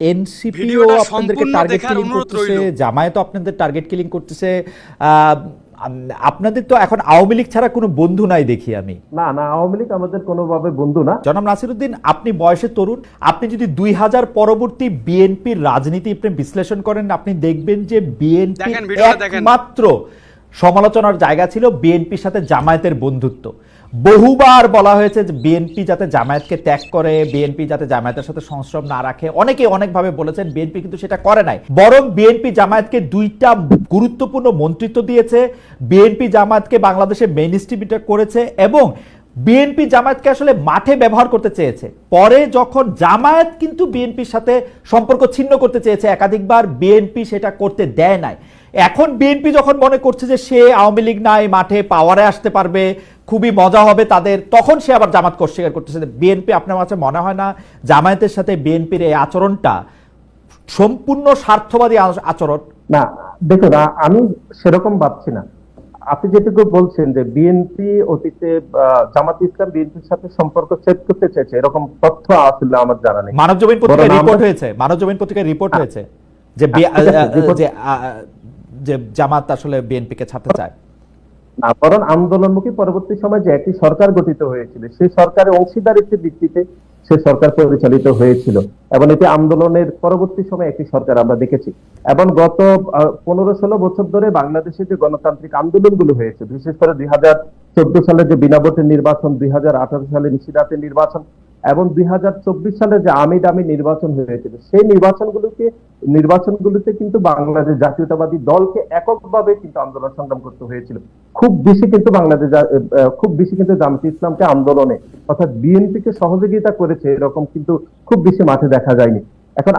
এনসিপিও আপনাদেরকে target killing করতেছে, জামায়াতও আপনাদের টার্গেট কিলিং করতেছে। আপনাদের তো এখন আওয়ামী লীগ ছাড়া কোনো বন্ধু নাই দেখি আমি। না না, আওয়ামী লীগ আমাদের কোনোভাবে বন্ধু না। জনাব নাসিরউদ্দিন, আপনি বয়সে তরুণ, আপনি যদি 2000 পরবর্তী বিএনপির রাজনীতি আপনি বিশ্লেষণ করেন, আপনি দেখবেন যে বিএনপি একমাত্র সমালোচনার জায়গা ছিল বিএনপির সাথে জামায়াতের বন্ধুত্ব। বহুবার বলা হয়েছে যে বিএনপি যাতে জামায়াতকে ত্যাগ করে, বিএনপি যাতে জামায়াতের সাথে সংস্রব না রাখে, অনেকে অনেকভাবে বলেছেন। বিএনপি কিন্তু সেটা করে নাই, বরং বিএনপি জামায়াতকে 2টা গুরুত্বপূর্ণ মন্ত্রিত্ব দিয়েছে। বিএনপি জামায়াতকে বাংলাদেশে মেইন স্ট্রিমটা করেছে এবং বিএনপি জামায়াতকে আসলে মাঠে ব্যবহার করতে চেয়েছে। পরে যখন জামায়াত কিন্তু বিএনপির সাথে সম্পর্ক ছিন্ন করতে চেয়েছে একাধিকবার, বিএনপি সেটা করতে দেয় নাই। এখন বিএনপি যখন মনে করছে যে সে আওয়ামী লীগ নাই, মাঠে পাওয়ারে আসতে পারবে, খুবই মজা হবে তাদের, তখন সে আবার জামায়াতকে অস্বীকার করতেছে। বিএনপি, আপনার কাছে মনে হয় না জামায়াতের সাথে বিএনপির এই আচরণটা সম্পূর্ণ স্বার্থবাদী আচরণ? না দেখুন, আমি সেরকম ভাবছি না। আপনি যেটুকু বলছেন যে বিএনপি অতীতে জামাত ইসলাম বিএনপির সাথে সম্পর্ক সেট করতে চেয়েছে, এরকম তথ্য আসলে আমার জানা নেই। মানবজমিন পত্রিকায় রিপোর্ট হয়েছে, মানবজমিন পত্রিকায় রিপোর্ট হয়েছে যে জামাত আসলে বিএনপিকে ছাড়তে চায় না, বরং আন্দোলনমুখী পরবর্তী সময় যে একটি সরকার গঠিত হয়েছিল, সেই সরকারের অংশীদারিত্বের ভিত্তিতে সে সরকার পরিচালিত হয়েছিল এবং এটি আন্দোলনের পরবর্তী সময় একটি সরকার আমরা দেখেছি। এবং গত 15-16 বছর ধরে বাংলাদেশে যে গণতান্ত্রিক আন্দোলনগুলো হয়েছে, বিশেষ করে 2014 সালে যে বিনা ভোটের নির্বাচন, 2018 সালে নিশিরাতের নির্বাচন এবং 2024 সালে যে আমি দামি নির্বাচন হয়েছিল, সেই নির্বাচনগুলোতে কিন্তু বাংলাদেশ জাতীয়তাবাদী দলকে এককভাবে কিন্তু আন্দোলন সংগ্রাম করতে হয়েছিল। খুব বেশি কিন্তু জামায়াতে ইসলামকে আন্দোলনে অর্থাৎ বিএনপিকে সহযোগিতা করেছে এরকম কিন্তু খুব বেশি মাঠে দেখা যায়নি। এখন